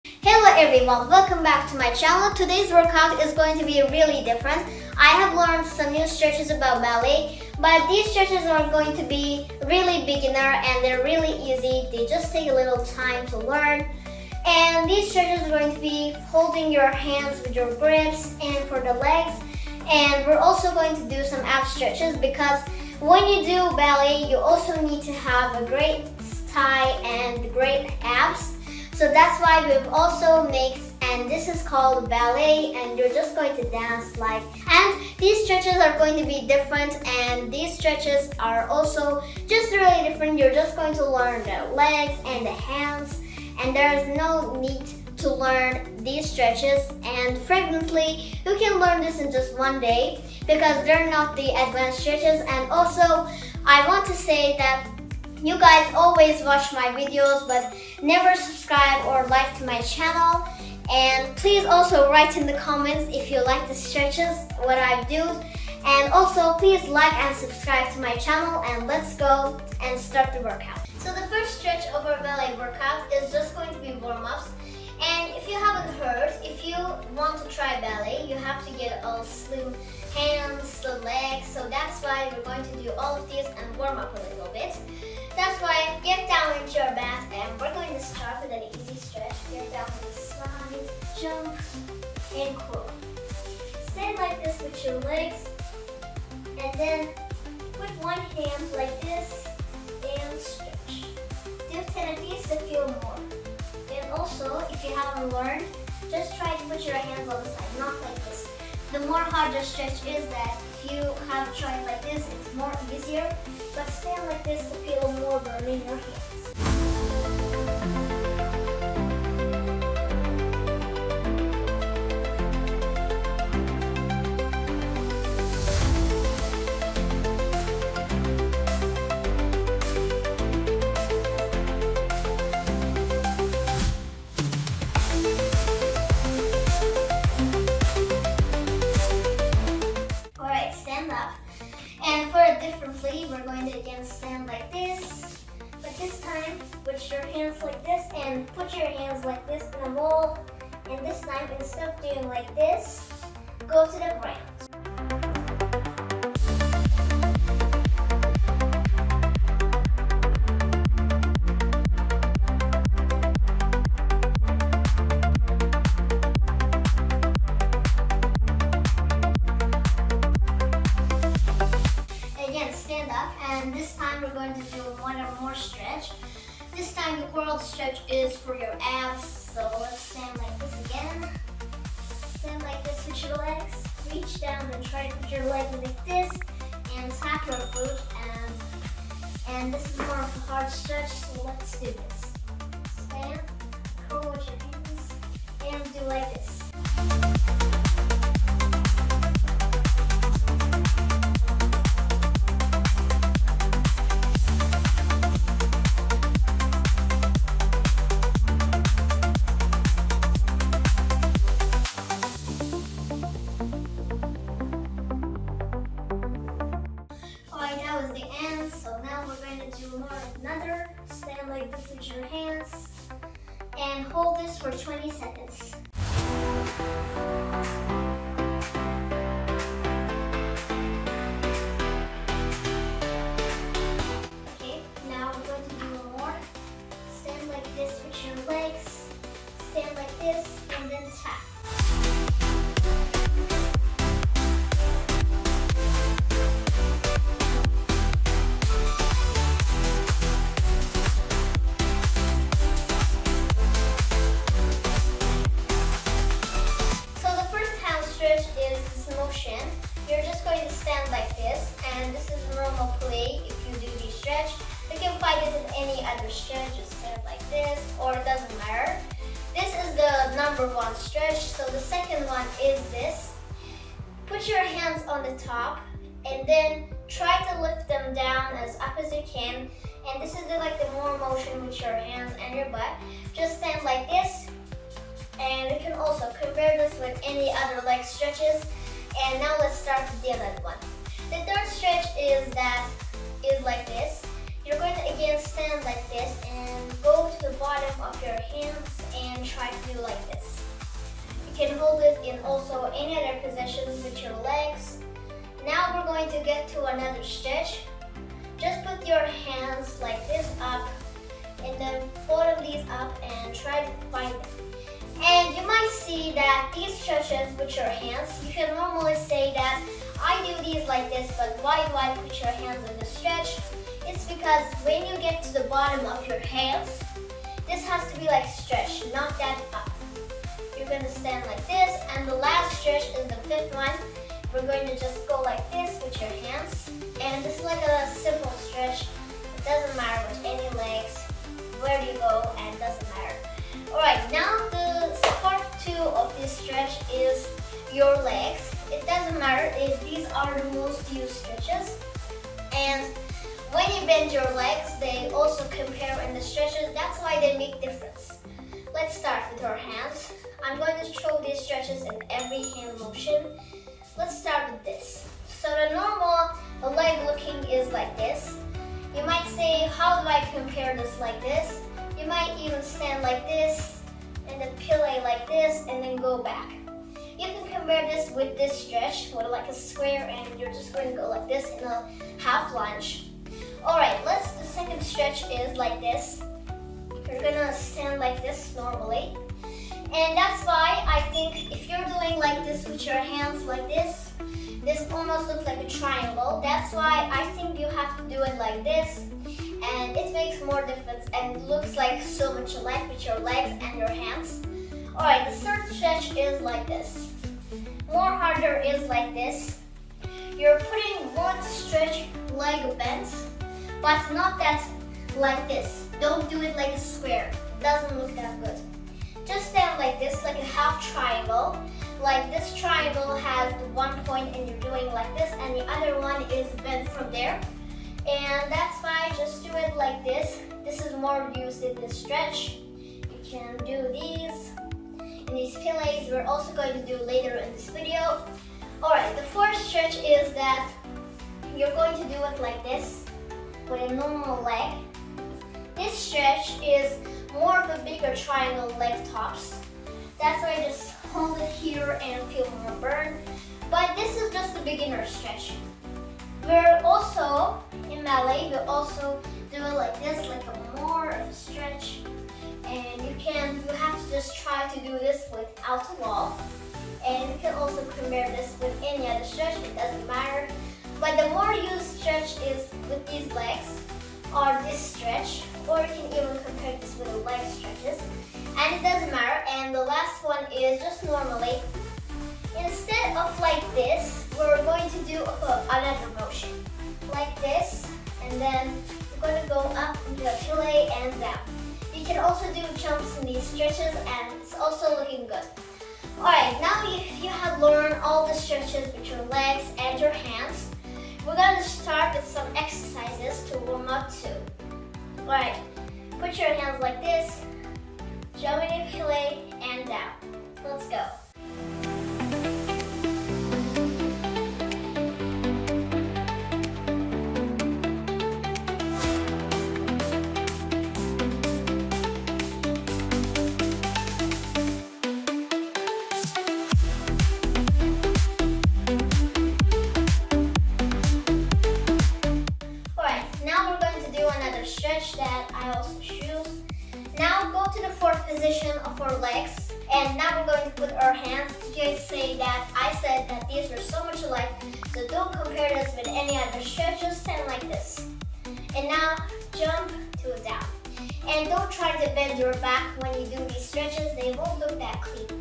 Hello everyone, welcome back to my channel. Today's workout is going to be really different. I have learned some new stretches about ballet, but these stretches are going to be really beginner and they're really easy. They just take a little time to learn. And these stretches are going to be holding your hands with your grips and for the legs. And we're also going to do some ab stretches because when you do ballet, you also need to have a great thigh and great abs. So that's why we've also made, and this is called ballet, and you're just going to dance like. And these stretches are going to be different, and these stretches are also just really different. You're just going to learn the legs and the hands, and there's no need to learn these stretches. And frequently, you can learn this in just one day because they're not the advanced stretches. And also, I want to say that you guys always watch my videos but never subscribe or like to my channel. And please also write in the comments if you like the stretches, what I do. And also please like and subscribe to my channel, and let's go and start the workout. So the first stretch of our ballet workout is just going to be warm-ups. And if you haven't heard, if you want to try ballet, you have to get all slim hands, the legs. So that's why we're going to do all of these and warm up a little bit. That's why get down into your mat, and we're going to start with an easy stretch. Get down to the side, jump, and curl. Stand like this with your legs, and then put one hand like this and stretch. Do 10 of these to feel more. And also, if you haven't learned, just try to put your hands on the side, not like this. The more harder stretch is that if you have tried like this, it's more easier. But stand like this to feel more burn in your hands. Alright, stand up. And for it differently, we're going to again stand like this. But this time, put your hands like this and put your hands like this in a ball. And this time, instead of doing like this, go to the ground. Stand up, and this time we're going to do one or more stretch. This time the curled stretch is for your abs, so let's stand like this again. Stand like this with your legs, reach down and try to put your leg like this and tap your foot, and this is more of a hard stretch, so let's do this. Stand, curl with your hands, and do like this. That was the end, so now we're going to do another. Stand like this with your hands and hold this for 20 seconds. Okay, now we're going to do more. Stand like this with your legs, stand like this, and then tap. You're just going to stand like this, and this is normal play if you do this stretch. You can find it in any other stretch, just stand like this, or it doesn't matter. This is the number one stretch, so the second one is this. Put your hands on the top, and then try to lift them down as up as you can. And this is the more motion with your hands and your butt. Just stand like this, and you can also compare this with any other leg stretches. And now let's start with the other one. The third stretch is like this. You're going to again stand like this and go to the bottom of your hands and try to do like this. You can hold it in also any other positions with your legs. Now we're going to get to another stretch. Just put your hands like this up and then both of these up and try to find them. And you might see that these stretches with your hands, you can normally say that I do these like this, but why do I put your hands in the stretch? It's because when you get to the bottom of your hands, this has to be like stretch, not that up. You're going to stand like this, and the last stretch is the fifth one. We're going to just go like this with your hands, and this is like a simple stretch. It doesn't matter with any legs, where you go, and it doesn't matter. Alright, now the part 2 of this stretch is your legs. It doesn't matter if these are the most used stretches. And when you bend your legs, they also compare in the stretches. That's why they make difference. Let's start with our hands. I'm going to show these stretches in every hand motion. Let's start with this. So the normal leg looking is like this. You might say, how do I compare this like this? You might even stand like this and then plie like this and then go back. You can compare this with this stretch with like a square, and you're just going to go like this in a half lunge. Alright, the second stretch is like this. You're gonna stand like this normally. And that's why I think if you're doing like this with your hands like this almost looks like a triangle. That's why I think you have to do it like this. And it makes more difference and looks like so much alike with your legs and your hands. Alright, the third stretch is like this. More harder is like this. You're putting one stretch leg bends, but not that like this. Don't do it like a square. It doesn't look that good. Just stand like this, like a half triangle. Like this triangle has the one point and you're doing like this, and the other one is bent from there. And that's why just do it like this. This is more used in this stretch. You can do these. And these plies we're also going to do later in this video. Alright, the fourth stretch is that you're going to do it like this with a normal leg. This stretch is more of a bigger triangle leg tops. That's why I just hold it here and feel more burn. But this is just the beginner stretch. We're also, in ballet, we also do it like this, like a more of a stretch. And you have to just try to do this without a wall. And you can also compare this with any other stretch, it doesn't matter. But the more used stretch is with these legs, or this stretch, or you can even compare this with the leg stretches. And it doesn't matter. And the last one is just normally. Instead of like this, we're going to do another motion. Like this, and then we're going to go up into a plie and down. You can also do jumps in these stretches, and it's also looking good. Alright, now if you have learned all the stretches with your legs and your hands, we're going to start with some exercises to warm up to. Alright, put your hands like this, jump in a plie and down. Let's go. Stretch that I also choose. Now go to the fourth position of our legs, and now we're going to put our hands. You guys say that I said that these are so much alike, so don't compare this with any other stretch. Just stand like this, and now jump to a down. And don't try to bend your back when you do these stretches. They won't look that clean.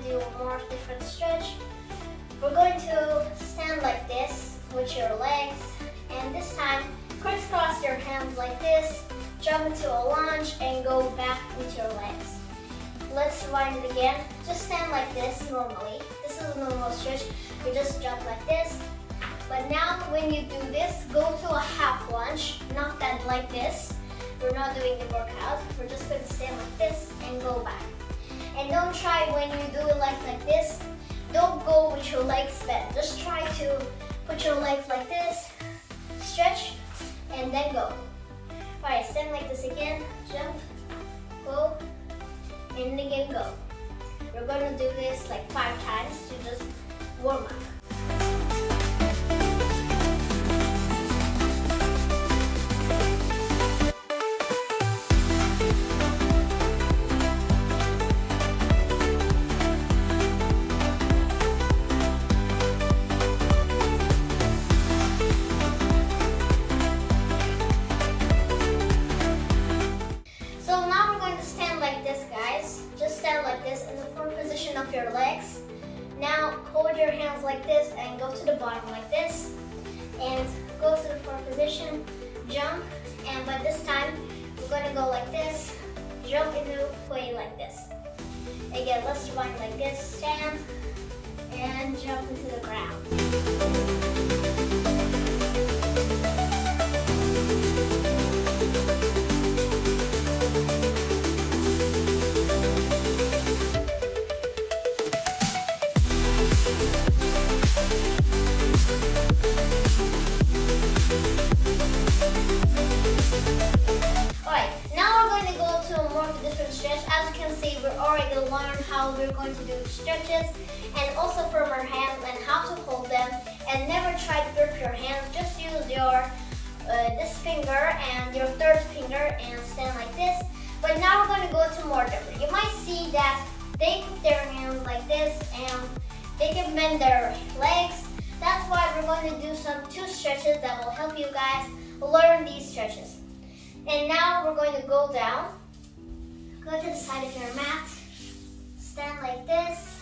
Do a more different stretch. We're going to stand like this with your legs, and this time crisscross your hands like this, jump into a lunge and go back with your legs. Let's rewind it again. Just stand like this normally. This is a normal stretch. We just jump like this, But now when you do this, go to a half lunge, not that like this. We're not doing the workout. We're just going to stand like this and go back. And don't try when you do it like this. Don't go with your legs bent. Just try to put your legs like this, stretch, and then go. Alright, stand like this again, jump, go, and again go. We're going to do this like 5 times to just warm up. Of your legs. Now hold your hands like this and go to the bottom like this and go to the front position, jump, and by this time we're going to go like this, jump into play like this. Again, let's rewind like this, stand and jump into the ground. How we're going to do stretches and also from our hands and how to hold them, and never try to grip your hands. Just use your this finger and your third finger and stand like this. But now we're going to go to more different. You might see that they put their hands like this and they can bend their legs. That's why we're going to do some 2 stretches that will help you guys learn these stretches. And now we're going to go down, go to the side of your mat, stand like this.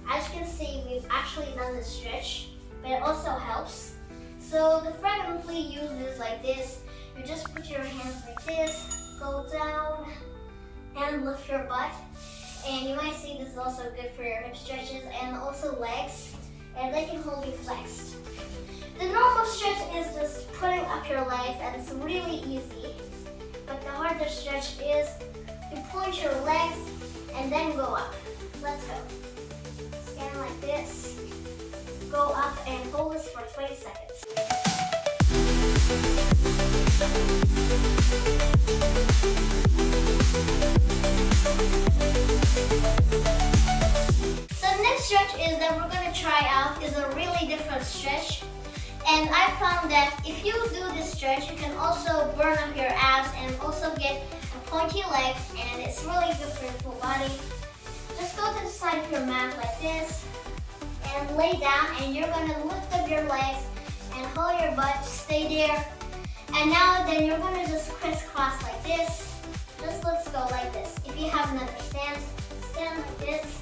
As you can see, we've actually done the stretch, but it also helps. So the frequently use is like this. You just put your hands like this, go down, and lift your butt. And you might see this is also good for your hip stretches and also legs, and they can hold you flexed. The normal stretch is just putting up your legs, and it's really easy. But the harder stretch is you point your legs and then go up. Let's go. Stand like this, go up and hold this for 20 seconds. So the next stretch is that we're going to try out is a really different stretch. And I found that if you do this stretch, you can also burn up your abs and also get pointy legs, and it's really good for your full body. Just go to the side of your mat like this and lay down, and you're going to lift up your legs and hold your butt, stay there. And now then you're going to just crisscross like this. Just let's go like this. If you have another stand, stand like this.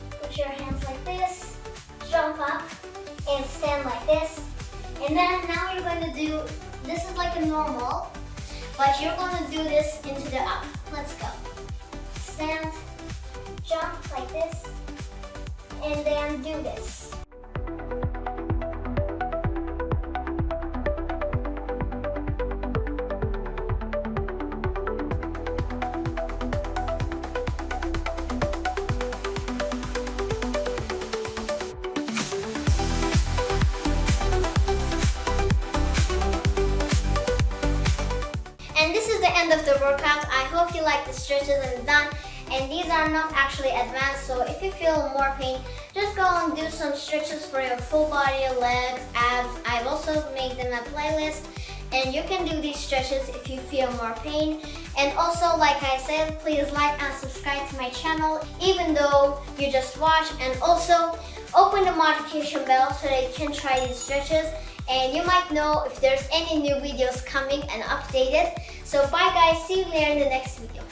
Put your hands like this, jump up and stand like this. And then now you're going to do, this is like a normal, but you're going to do this into the up. Let's go. Stand, jump like this, and then do this. And this is the end of the workout. I hope you like the stretches and done. And these are not actually advanced, so if you feel more pain, just go and do some stretches for your full body, legs, abs. I've also made them a playlist, and you can do these stretches if you feel more pain. And also, like I said, please like and subscribe to my channel, even though you just watch. And also, open the notification bell so that you can try these stretches. And you might know if there's any new videos coming and updated. So bye guys, see you later in the next video.